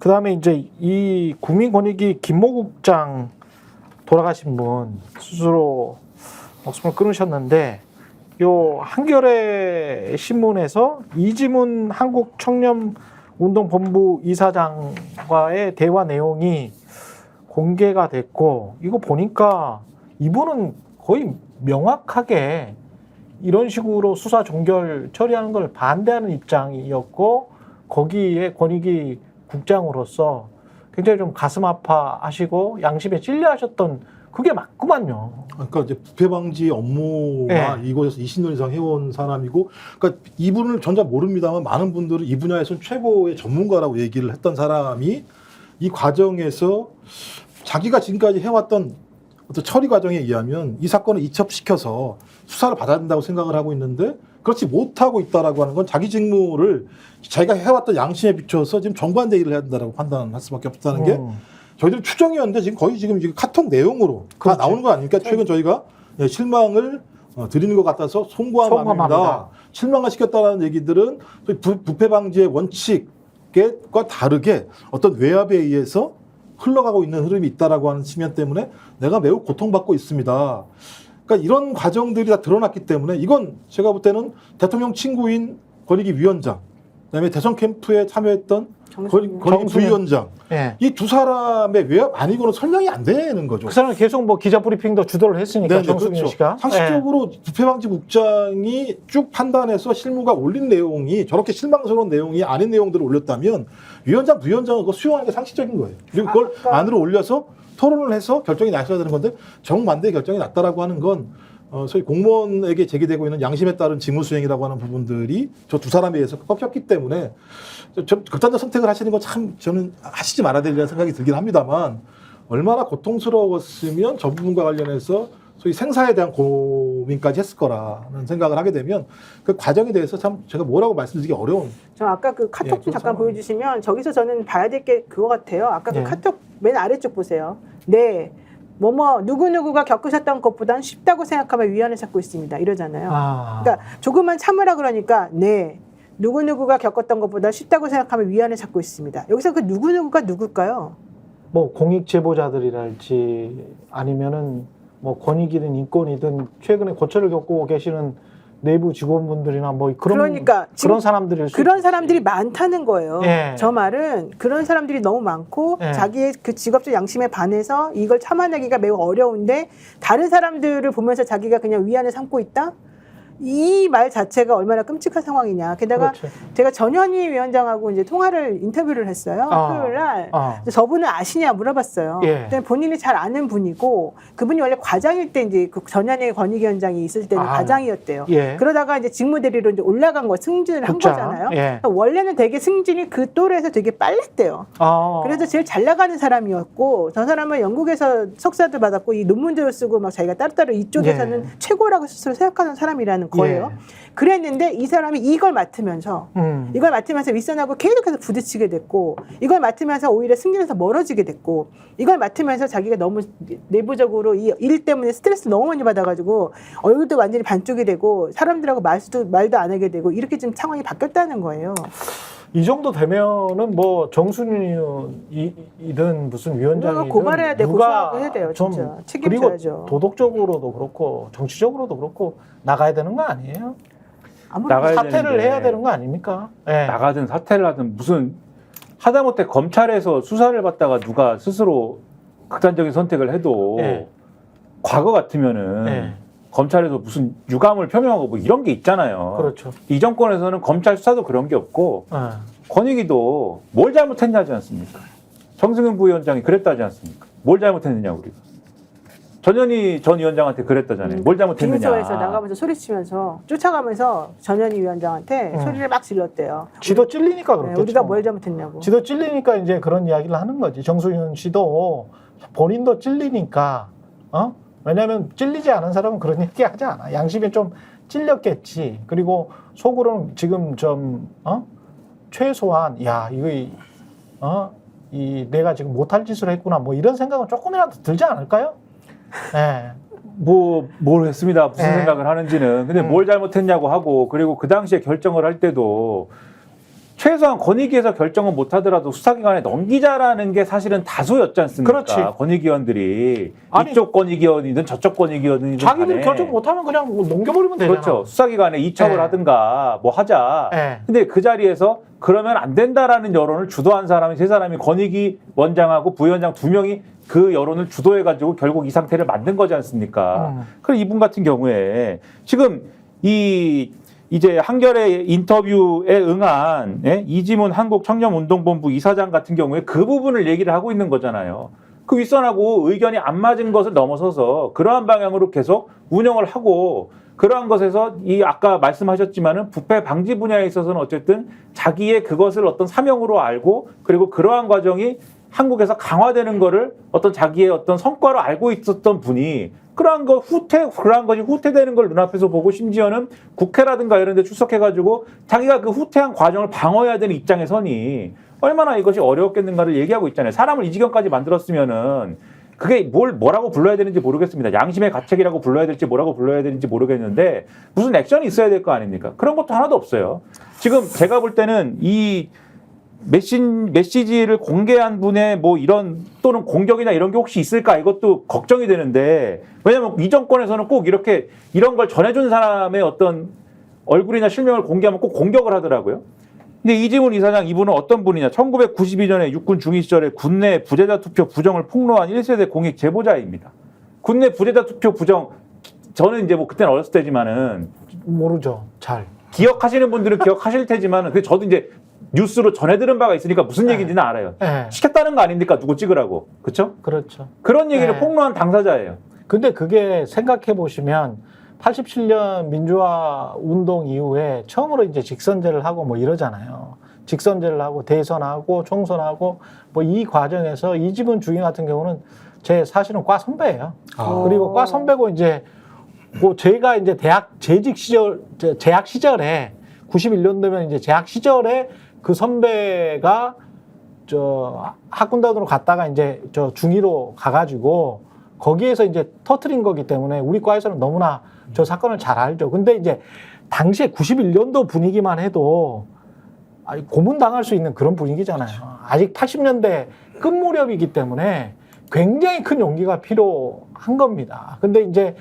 그다음에 이제 이 국민권익위 김모 국장 돌아가신 분 스스로 목숨을 끊으셨는데 요 한겨레 신문에서 이지문 한국청년운동본부 이사장과의 대화 내용이 공개가 됐고 이거 보니까 이분은 거의 명확하게 이런 식으로 수사 종결 처리하는 걸 반대하는 입장이었고 거기에 권익위 국장으로서 굉장히 좀 가슴 아파하시고 양심에 찔려하셨던 그게 맞구만요. 그러니까 이제 부패 방지 업무가 이곳에서 20년 이상 해온 사람이고, 그러니까 이분을 전혀 모릅니다만 많은 분들은 이 분야에서는 최고의 전문가라고 얘기를 했던 사람이 이 과정에서 자기가 지금까지 해왔던 어떤 처리 과정에 의하면 이 사건을 이첩시켜서 수사를 받아야 된다고 생각을 하고 있는데 그렇지 못하고 있다라고 하는 건 자기 직무를 자기가 해왔던 양심에 비춰서 지금 정반대일을 해야 된다라고 판단할 수밖에 없다는 게 저희들 추정이었는데 지금 거의 지금 카톡 내용으로 그렇지. 다 나오는 거 아닙니까? 최근 저희가 실망을 드리는 것 같아서 송구한 마음입니다. 실망을 시켰다는 얘기들은 부패 방지의 원칙과 다르게 어떤 외압에 의해서 흘러가고 있는 흐름이 있다라고 하는 측면 때문에 내가 매우 고통받고 있습니다. 그러니까 이런 과정들이 다 드러났기 때문에 이건 제가 볼 때는 대통령 친구인 권익위 위원장, 그다음에 대선 캠프에 참여했던 권익위 부위원장, 이 두 사람의 외압 아니고는 설명이 안 되는 거죠. 그 사람은 계속 뭐 기자 브리핑도 주도를 했으니까 정수균 그렇죠. 씨가 상식적으로 부패방지국장이 쭉 판단해서 실무가 올린 내용이 저렇게 실망스러운 내용이 아닌 내용들을 올렸다면 위원장, 부위원장은 그거 수용하는 게 상식적인 거예요. 그리고 그걸 안으로 올려서 토론을 해서 결정이 났어야 되는 건데 정반대의 결정이 났다라고 하는 건 소위 공무원에게 제기되고 있는 양심에 따른 직무수행이라고 하는 부분들이 저 두 사람에 의해서 꺾였기 때문에 좀 극단적 선택을 하시는 건 참 저는 하시지 말아야 되리라는 생각이 들긴 합니다만 얼마나 고통스러웠으면 저 부분과 관련해서 소위 생사에 대한 고민까지 했을 거라는 생각을 하게 되면 그 과정에 대해서 참 제가 뭐라고 말씀드리기 어려운. 저 아까 그 카톡 좀 잠깐 보여주시면 저기서 저는 봐야 될 게 그거 같아요. 아까 그 카톡 맨 아래쪽 보세요. 네. 누구누구가 겪으셨던 것보단 쉽다고 생각하면 위안을 찾고 있습니다. 이러잖아요. 그러니까 조금만 참으라 그러니까 네. 누구누구가 겪었던 것보다 쉽다고 생각하면 위안을 찾고 있습니다. 여기서 그 누구누구가 누굴까요? 뭐 공익 제보자들이랄지 아니면은 뭐 권익이든 인권이든 최근에 고초를 겪고 계시는 내부 직원분들이나 뭐 그런 사람들일 수 그런 있겠지. 사람들이 많다는 거예요. 예. 저 말은 그런 사람들이 너무 많고 자기의 그 직업적 양심에 반해서 이걸 참아내기가 매우 어려운데 다른 사람들을 보면서 자기가 그냥 위안을 삼고 있다? 이 말 자체가 얼마나 끔찍한 상황이냐. 게다가 제가 전현희 위원장하고 이제 인터뷰를 했어요. 토요일 날. 저분은 아시냐 물어봤어요. 근데 본인이 잘 아는 분이고 그분이 원래 과장일 때 이제 그 전현희 권익위원장이 있을 때는 과장이었대요. 그러다가 이제 직무대리로 이제 올라간 거 승진을 한 거잖아요. 원래는 되게 승진이 그 또래에서 되게 빨랐대요. 그래서 제일 잘 나가는 사람이었고 저 사람은 영국에서 석사도 받았고 이 논문들을 쓰고 막 자기가 따로따로 이쪽에서는 최고라고 스스로 생각하는 사람이라는 거예요. 그랬는데 이 사람이 이걸 맡으면서 윗선하고 계속해서 부딪히게 됐고 이걸 맡으면서 오히려 승진에서 멀어지게 됐고 이걸 맡으면서 자기가 너무 내부적으로 이 일 때문에 스트레스 너무 많이 받아가지고 얼굴도 완전히 반쪽이 되고 사람들하고 말도 안 하게 되고 이렇게 좀 상황이 바뀌었다는 거예요. 이 정도 되면은 뭐 정순이든 무슨 위원장이든 고발해야 돼, 고소하고 해야 돼요, 진짜. 책임져야죠. 그리고 도덕적으로도 그렇고 정치적으로도 그렇고 나가야 되는 거 아니에요? 나가야 사퇴를 되는데, 해야 되는 거 아닙니까? 나가든 사퇴를 하든 무슨 하다못해 검찰에서 수사를 받다가 누가 스스로 극단적인 선택을 해도 과거 같으면은 검찰에서 무슨 유감을 표명하고 뭐 이런 게 있잖아요. 그렇죠. 이 정권에서는 검찰 수사도 그런 게 없고 권익위도 뭘 잘못했냐 하지 않습니까? 정승윤 부위원장이 그랬다지 않습니까? 뭘 잘못했느냐 우리가. 전현희 전 위원장한테 그랬다잖아요. 뭘 잘못했느냐. 빙소에서 나가면서 소리치면서 쫓아가면서 전현희 위원장한테 소리를 막 질렀대요. 지도 찔리니까 그렇겠죠. 우리가 뭘 잘못했냐고. 지도 찔리니까 이제 그런 이야기를 하는 거지. 정수윤 씨도 본인도 찔리니까 왜냐하면 찔리지 않은 사람은 그런 얘기 하지 않아. 양심에 좀 찔렸겠지. 그리고 속으로는 지금 좀 최소한 내가 지금 못할 짓을 했구나 뭐 이런 생각은 조금이라도 들지 않을까요? 뭘 했습니다. 무슨 생각을 하는지는. 근데 뭘 잘못했냐고 하고 그리고 그 당시에 결정을 할 때도 최소한 권익위에서 결정은 못하더라도 수사기관에 넘기자라는 게 사실은 다수였지 않습니까? 그렇지. 권익위원들이 아니, 이쪽 권익위원이든 저쪽 권익위원이든 자기들 간에. 결정 못하면 그냥 뭐 넘겨버리면 되잖아. 그렇죠. 수사기관에 이첩을 네. 하든가 뭐 하자. 네. 근데 그 자리에서 그러면 안 된다라는 여론을 주도한 사람이 세 사람이 권익위 원장하고 부위원장 두 명이 그 여론을 주도해가지고 결국 이 상태를 만든 거지 않습니까? 그럼 이분 같은 경우에 지금 이제 한겨레 인터뷰에 응한 이지문 한국청년운동본부 이사장 같은 경우에 그 부분을 얘기를 하고 있는 거잖아요. 그 윗선하고 의견이 안 맞은 것을 넘어서서 그러한 방향으로 계속 운영을 하고 그러한 것에서 이 아까 말씀하셨지만은 부패 방지 분야에 있어서는 어쨌든 자기의 그것을 어떤 사명으로 알고 그리고 그러한 과정이 한국에서 강화되는 거를 어떤 자기의 어떤 성과로 알고 있었던 분이 그러한 것이 후퇴되는 걸 눈앞에서 보고 심지어는 국회라든가 이런 데 출석해가지고 자기가 그 후퇴한 과정을 방어해야 되는 입장에 서니 얼마나 이것이 어려웠겠는가를 얘기하고 있잖아요. 사람을 이 지경까지 만들었으면은 그게 뭐라고 불러야 되는지 모르겠습니다. 양심의 가책이라고 불러야 될지 뭐라고 불러야 되는지 모르겠는데 무슨 액션이 있어야 될 거 아닙니까? 그런 것도 하나도 없어요. 지금 제가 볼 때는 이 메시지를 공개한 분의 뭐 이런 또는 공격이나 이런 게 혹시 있을까 이것도 걱정이 되는데 왜냐하면 이 정권에서는 꼭 이렇게 이런 걸 전해준 사람의 어떤 얼굴이나 실명을 공개하면 꼭 공격을 하더라고요. 근데 이지문 이사장 이분은 어떤 분이냐? 1992년에 육군 중위 시절에 군내 부재자 투표 부정을 폭로한 1세대 공익 제보자입니다. 군내 부재자 투표 부정 저는 이제 뭐 그때는 어렸을 때지만은 모르죠. 잘. 기억하시는 분들은 기억하실 테지만은 근데 저도 이제 뉴스로 전해 들은 바가 있으니까 무슨 얘기인지는 알아요. 네. 시켰다는 거 아닙니까? 누구 찍으라고. 그렇죠? 그렇죠. 그런 얘기를 네. 폭로한 당사자예요. 근데 그게 생각해 보시면 87년 민주화 운동 이후에 처음으로 이제 직선제를 하고 뭐 이러잖아요. 직선제를 하고 대선하고 총선하고 뭐 이 과정에서 이지문 주인 같은 경우는 제 사실은 과 선배예요. 그리고 과 선배고 이제 뭐 제가 이제 대학 재직 시절 재학 시절에 91년도면 이제 재학 시절에 그 선배가 저 학군단으로 갔다가 이제 저 중위로 가가지고 거기에서 이제 터트린 거기 때문에 우리 과에서는 너무나 저 사건을 잘 알죠. 근데 이제 당시에 91년도 분위기만 해도 고문당할 수 있는 그런 분위기잖아요. 아직 80년대 끝 무렵이기 때문에 굉장히 큰 용기가 필요한 겁니다. 근데 이제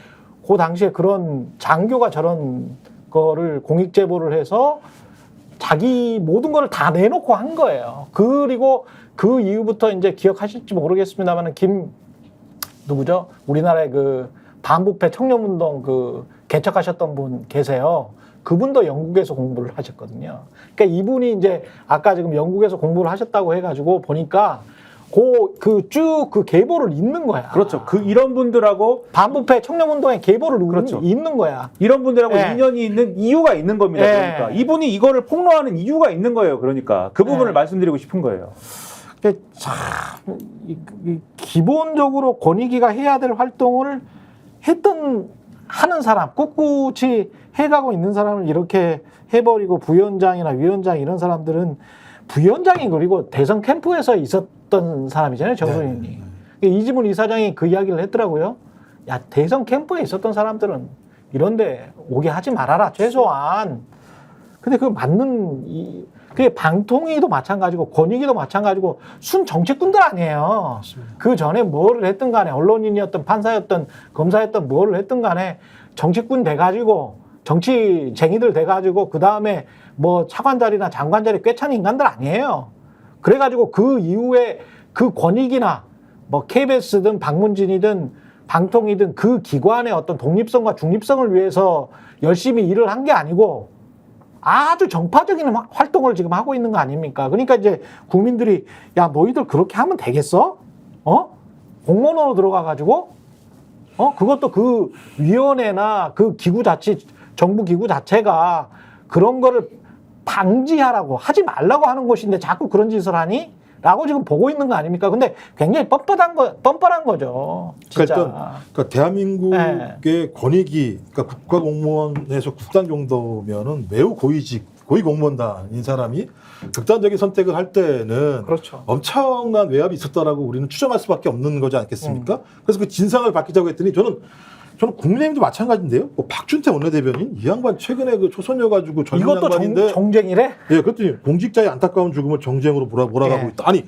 그 당시에 그런 장교가 저런 거를 공익 제보를 해서 자기 모든 걸 다 내놓고 한 거예요. 그리고 그 이후부터 이제 기억하실지 모르겠습니다만 누구죠? 우리나라의 그 반부패 청년운동 그 개척하셨던 분 계세요. 그분도 영국에서 공부를 하셨거든요. 그러니까 이분이 이제 아까 지금 영국에서 공부를 하셨다고 해가지고 보니까 그 계보를 읽는 거야. 그렇죠. 이런 분들하고 반부패 청년운동의 계보를 그렇죠. 읽는 거야. 이런 분들하고 네. 인연이 있는 이유가 있는 겁니다. 네. 그러니까 이분이 이거를 폭로하는 이유가 있는 거예요. 그러니까 그 부분을 네. 말씀드리고 싶은 거예요. 참 기본적으로 권익위가 해야 될 활동을 하는 사람, 꿋꿋이 해가고 있는 사람을 이렇게 해버리고 부위원장이나 위원장 이런 사람들은 부위원장이 그리고 대선 캠프에서 있었던 사람이잖아요, 정선인이. 이지문 이사장이 그 이야기를 했더라고요. 야, 대선 캠프에 있었던 사람들은 이런데 오게 하지 말아라, 최소한. 근데 그 맞는 그게 방통위도 마찬가지고 권익위도 마찬가지고 순 정치꾼들 아니에요. 맞습니다. 그 전에 뭐를 했든 간에 언론인이었던 판사였던 검사였던 뭐를 했든 간에 정치꾼 돼가지고 정치쟁이들 돼가지고 그 다음에 뭐 차관 자리나 장관 자리 꿰찬 인간들 아니에요. 그래가지고 그 이후에 그 권익이나 뭐 KBS든 박문진이든 방통이든 그 기관의 어떤 독립성과 중립성을 위해서 열심히 일을 한 게 아니고 아주 정파적인 활동을 지금 하고 있는 거 아닙니까? 그러니까 이제 국민들이 야, 너희들 그렇게 하면 되겠어? 공무원으로 들어가가지고 그것도 그 위원회나 그 기구 자체, 정부 기구 자체가 그런 거를 방지하라고 하지 말라고 하는 곳인데 자꾸 그런 짓을 하니? 라고 지금 보고 있는 거 아닙니까? 근데 굉장히 뻔뻔한 거죠. 진짜. 그러니까 대한민국의 권익위, 그러니까 국가공무원에서 국단 정도면은 매우 고위공무원단인 사람이 극단적인 선택을 할 때는 그렇죠. 엄청난 외압이 있었다라고 우리는 추정할 수밖에 없는 거지 않겠습니까? 그래서 그 진상을 밝히자고 했더니 저는 저는 국민의힘도 마찬가지인데요. 뭐 박준태 원내대변인 이 양반 최근에 그 초선여가지고 젊은 이것도 양반인데 정쟁이래? 예, 그랬더니 공직자의 안타까운 죽음을 정쟁으로 몰아가고 예. 있다. 아니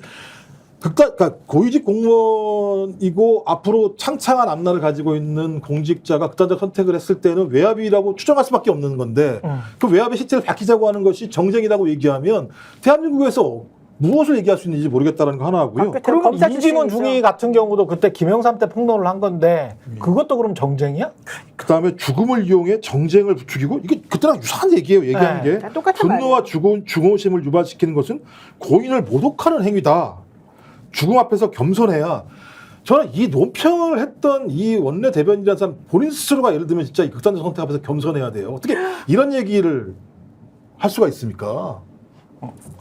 그러니까 고위직 공무원이고 앞으로 창창한 앞날을 가지고 있는 공직자가 극단적 선택을 했을 때는 외압이라고 추정할 수밖에 없는 건데 그 외압의 실체를 밝히자고 하는 것이 정쟁이라고 얘기하면 대한민국에서 무엇을 얘기할 수 있는지 모르겠다는 거 하나 하고요. 그러면 검사 이진원 출신이죠. 중위 같은 경우도 그때 김영삼 때 폭로를 한 건데 그것도 그럼 정쟁이야? 그다음에 죽음을 이용해 정쟁을 부추기고 이게 그때랑 유사한 얘기예요. 얘기하는 네. 게 똑같은 분노와 말이에요. 중호심을 유발시키는 것은 고인을 모독하는 행위다. 죽음 앞에서 겸손해야. 저는 이 논평을 했던 이 원내 대변인이라는 사람 본인 스스로가 예를 들면 진짜 이 극단적 선택 앞에서 겸손해야 돼요. 어떻게 이런 얘기를 할 수가 있습니까?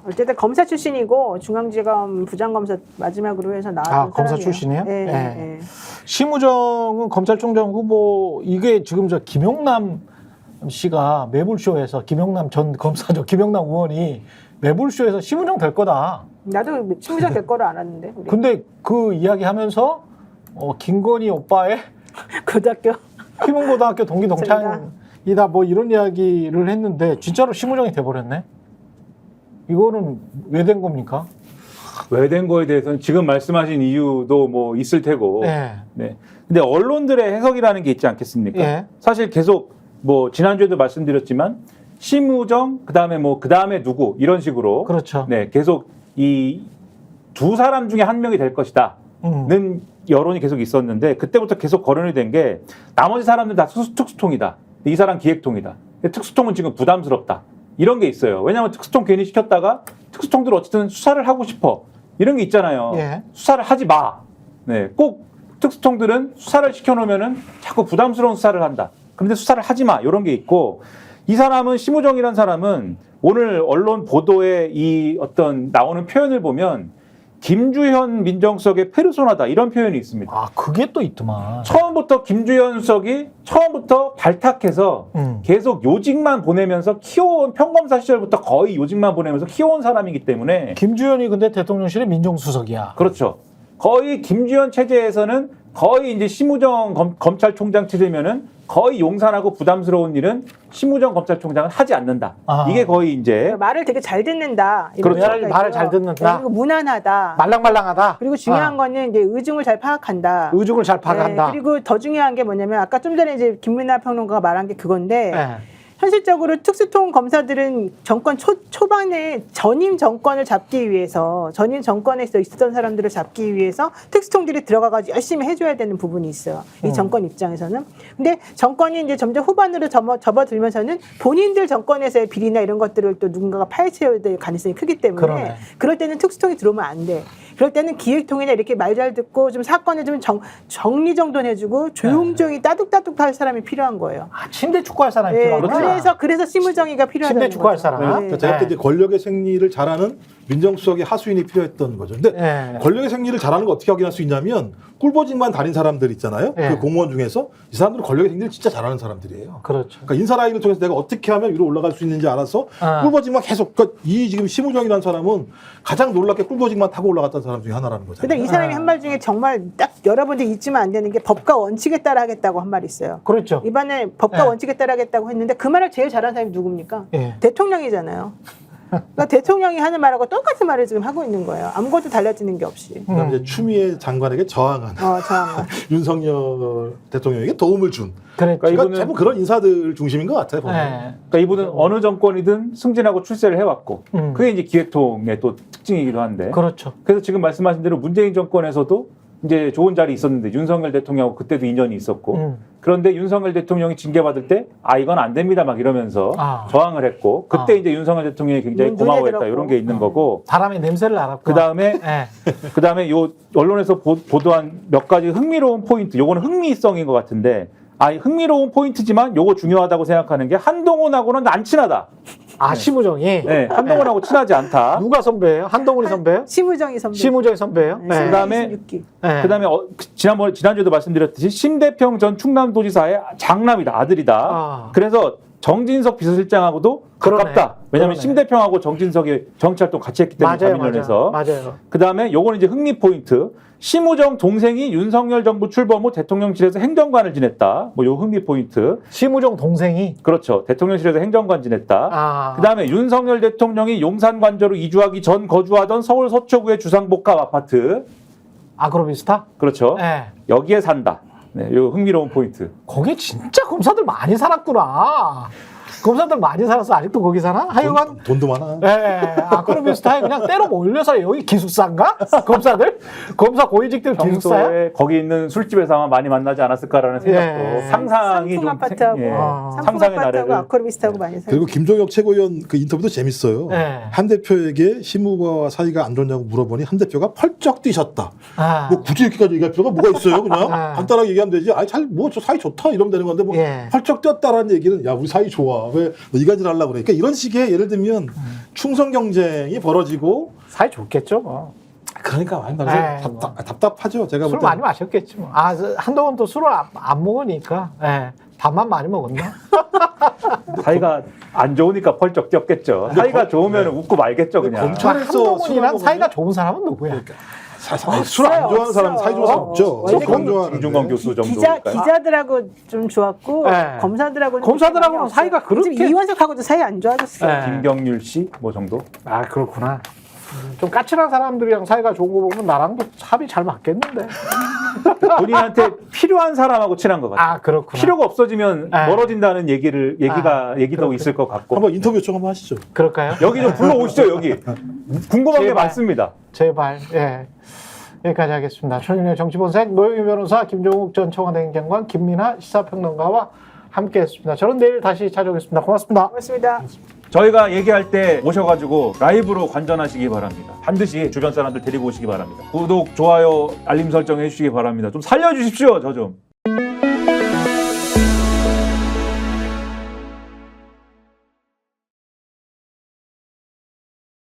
어쨌든 검사 출신이고 중앙지검 부장검사 마지막으로 해서 나왔던 사람이에요. 검사 출신이에요? 예, 예. 예. 심우정은 검찰총장 후보 이게 지금 저 김용남 씨가 매불쇼에서 김용남 전 검사죠. 김용남 의원이 매불쇼에서 심우정 될 거다. 나도 심우정 될 거를 알았는데. 우리. 근데 그 이야기 하면서 김건희 오빠의 고등학교. 희문고등학교 동기 동창이다 뭐 이런 이야기를 했는데 진짜로 심우정이 돼버렸네. 이거는 왜 된 겁니까? 왜 된 거에 대해서는 지금 말씀하신 이유도 뭐 있을 테고. 네. 네. 근데 언론들의 해석이라는 게 있지 않겠습니까? 예. 사실 계속 뭐 지난주에도 말씀드렸지만 심우정 그다음에 뭐 그다음에 누구 이런 식으로 그렇죠. 네, 계속 이 두 사람 중에 한 명이 될 것이다는 여론이 계속 있었는데 그때부터 계속 거론이 된 게 나머지 사람들 다 특수통이다. 이 사람 기획통이다. 특수통은 지금 부담스럽다. 이런 게 있어요. 왜냐하면 특수통 괜히 시켰다가 특수통들 어쨌든 수사를 하고 싶어. 이런 게 있잖아요. 예. 수사를 하지 마. 네, 꼭 특수통들은 수사를 시켜놓으면은 자꾸 부담스러운 수사를 한다. 그런데 수사를 하지 마. 이런 게 있고 이 사람은 심우정이라는 사람은 오늘 언론 보도에 이 어떤 나오는 표현을 보면 김주현 민정수석의 페르소나다 이런 표현이 있습니다. 아 그게 또 있더만. 처음부터 김주현 수석이 처음부터 발탁해서 계속 요직만 보내면서 키워온 평검사 시절부터 거의 요직만 보내면서 키워온 사람이기 때문에 김주현이 근데 대통령실의 민정수석이야. 그렇죠. 거의 김주현 체제에서는 거의 이제 심우정 검찰총장 체제면은 거의 용산하고 부담스러운 일은 심우정 검찰총장은 하지 않는다. 아. 이게 거의 이제 말을 되게 잘 듣는다. 이런 그렇죠. 얘기가 말을 있고요. 잘 듣는다. 그리고 무난하다. 말랑말랑하다. 그리고 중요한 거는 이제 의중을 잘 파악한다. 의중을 잘 파악한다. 네, 그리고 더 중요한 게 뭐냐면 아까 좀 전에 이제 김민하 평론가가 말한 게 그건데 네. 현실적으로 특수통 검사들은 정권 초반에 전임 정권을 잡기 위해서 전임 정권에서 있었던 사람들을 잡기 위해서 특수통들이 들어가가지고 열심히 해줘야 되는 부분이 있어요. 이 정권 입장에서는. 근데 정권이 이제 점점 후반으로 접어들면서는 본인들 정권에서의 비리나 이런 것들을 또 누군가가 파헤쳐야 될 가능성이 크기 때문에 그러네. 그럴 때는 특수통이 들어오면 안 돼. 그럴 때는 기획통이나 이렇게 말 잘 듣고 좀 사건을 좀 정리정돈해주고 조용조용히 따뚝따뚝 할 사람이 필요한 거예요. 아, 침대 축구할 사람이 네, 필요하구나. 그래서 심우정이가 필요하다는 침대 축구할 거죠. 사람. 네. 그러니까 제가 그때 이제 권력의 생리를 잘하는 민정수석의 하수인이 필요했던 거죠. 근데 네. 권력의 생리를 잘하는 거 어떻게 확인할 수 있냐면 꿀보직만 다닌 사람들 있잖아요. 네. 그 공무원 중에서 이 사람들은 권력의 생리를 진짜 잘하는 사람들이에요. 그렇죠. 그러니까 인사 라인을 통해서 내가 어떻게 하면 위로 올라갈 수 있는지 알아서 아. 꿀보직만 계속 그러니까 이 지금 심우정이라는 사람은 가장 놀랍게 꿀보직만 타고 올라갔던 사람 중에 하나라는 거잖아요. 근데 이 사람이 한 말 중에 정말 딱 여러분들 잊으면 안 되는 게 법과 원칙에 따라 하겠다고 한 말이 있어요. 그렇죠. 이번에 법과 네. 원칙에 따라 하겠다고 했는데 그 말을 제일 잘하는 사람이 누굽니까? 예. 대통령이잖아요. 그러니까 대통령이 하는 말하고 똑같은 말을 지금 하고 있는 거예요. 아무것도 달라지는 게 없이. 그다음에 이제 추미애 장관에게 저항한 저항. 윤석열 대통령에게 도움을 준. 그러니까 그러니까 이분은- 대부분 그런 인사들 중심인 것 같아요. 보면. 네. 그러니까 이분은 어느 정권이든 승진하고 출세를 해왔고 음. 그게 이제 기획통의 또 특징이기도 한데 그렇죠. 그래서 지금 말씀하신 대로 문재인 정권에서도 이제 좋은 자리 있었는데 윤석열 대통령하고 그때도 인연이 있었고 그런데 윤석열 대통령이 징계받을 때 이건 안 됩니다 막 이러면서 아. 저항을 했고 그때 아. 이제 윤석열 대통령이 굉장히 눈에 고마워했다 들었고. 이런 게 있는 거고 바람의 냄새를 알았고. 그다음에 예. 그다음에 요 언론에서 보도한 몇 가지 흥미로운 포인트 요거는 흥미성인 것 같은데 흥미로운 포인트지만 요거 중요하다고 생각하는 게 한동훈하고는 안 친하다. 아 심우정이. 네, 한동훈하고 친하지 않다. 누가 선배예요? 한동훈이 선배예요? 심우정이 선배. 심우정이 선배예요? 네. 그다음에 26기. 네. 그다음에 지난주에도 말씀드렸듯이 심대평 전 충남도지사의 장남이다, 아들이다. 아. 그래서 정진석 비서실장하고도 그러네. 가깝다. 왜냐하면 그러네. 심 대평하고 정진석이 정치활동 같이 했기 때문에 자민련에서. 맞아요. 그 다음에 요거는 이제 흥미 포인트. 심우정 동생이 윤석열 정부 출범 후 대통령실에서 행정관을 지냈다. 뭐 요 흥미 포인트. 심우정 동생이 그렇죠. 대통령실에서 행정관 지냈다. 아, 그 다음에 윤석열 대통령이 용산 관저로 이주하기 전 거주하던 서울 서초구의 주상복합 아파트. 아그로비스타? 그렇죠. 네. 여기에 산다. 네, 요 흥미로운 포인트. 거기 진짜 검사들 많이 살았구나. 검사들 많이 살았어. 아직도 거기 사나? 하여간 돈도 많아. 예, 아크로비스타에 그냥 때로 몰려서 여기 기숙사인가? 검사들? 검사 고위직들 기숙사야? 평소에 거기 있는 술집에서 아마 많이 만나지 않았을까라는 생각도 예. 상상이 상품 좀 아파트하고 상품 상상의 아파트하고 나래를 아쿠아비스타하고 많이 살고. 그리고 김종혁 최고위원 그 인터뷰도 재밌어요. 예. 한 대표에게 심우가 사이가 안 좋냐고 물어보니 한 대표가 펄쩍 뛰셨다. 아, 뭐 굳이 이렇게까지 얘기할 필요가 뭐가 있어요? 그냥 아. 간단하게 얘기하면 되지. 아니 잘뭐저 사이 좋다 이러면 되는 건데 뭐 예. 펄쩍 뛰었다라는 얘기는 야 우리 사이 좋아 왜 너 이간질 하려고 그래. 그러니까 이런 식의 예를 들면 충성 경쟁이 벌어지고 사이 좋겠죠. 뭐. 그러니까 많이 에이, 말해서 뭐. 답답하죠. 제가 술 볼 많이 때는. 마셨겠지 뭐. 아, 한동안 또 술을 안 먹으니까. 예. 밥만 많이 먹었나? 사이가 안 좋으니까 펄쩍 뛰었겠죠. 사이가 좋으면 웃고 말겠죠 그냥. 검찰에서 한동훈이랑 술을 사이가 먹으면- 좋은 사람은 누구야? 술 안 좋아하는 없어요. 사람 사이 좋은 사람 없죠. 원래 무조건 좋아하는데. 김중건 교수 기자 정도니까. 기자들하고 좀 좋았고 네. 검사들하고는 검사들하고는 좀 사이가 그렇게- 지금 이완석하고도 사이 안 좋아졌어요. 네. 김경률 씨 뭐 정도? 아, 그렇구나. 좀 까칠한 사람들이랑 사이가 좋은 거 보면 나랑도 합이 잘 맞겠는데. 본인한테 필요한 사람하고 친한 것 같아요. 아, 그렇구나. 필요가 없어지면 네. 멀어진다는 얘기도 그렇군요. 있을 것 같고. 한번 인터뷰 좀 한번 하시죠. 그럴까요? 여기 좀 불러오시죠 여기. 궁금한 게 제발. 많습니다. 제발. 예. 여기까지 하겠습니다. 최근의 정치본색 노영희 변호사, 김종욱 전 청와대 행정관, 김민하 시사평론가와 함께했습니다. 저는 내일 다시 찾아오겠습니다. 고맙습니다. 고맙습니다. 저희가 얘기할 때 오셔가지고 라이브로 관전하시기 바랍니다. 반드시 주변 사람들 데리고 오시기 바랍니다. 구독, 좋아요, 알림 설정 해주시기 바랍니다. 좀 살려주십시오, 저 좀.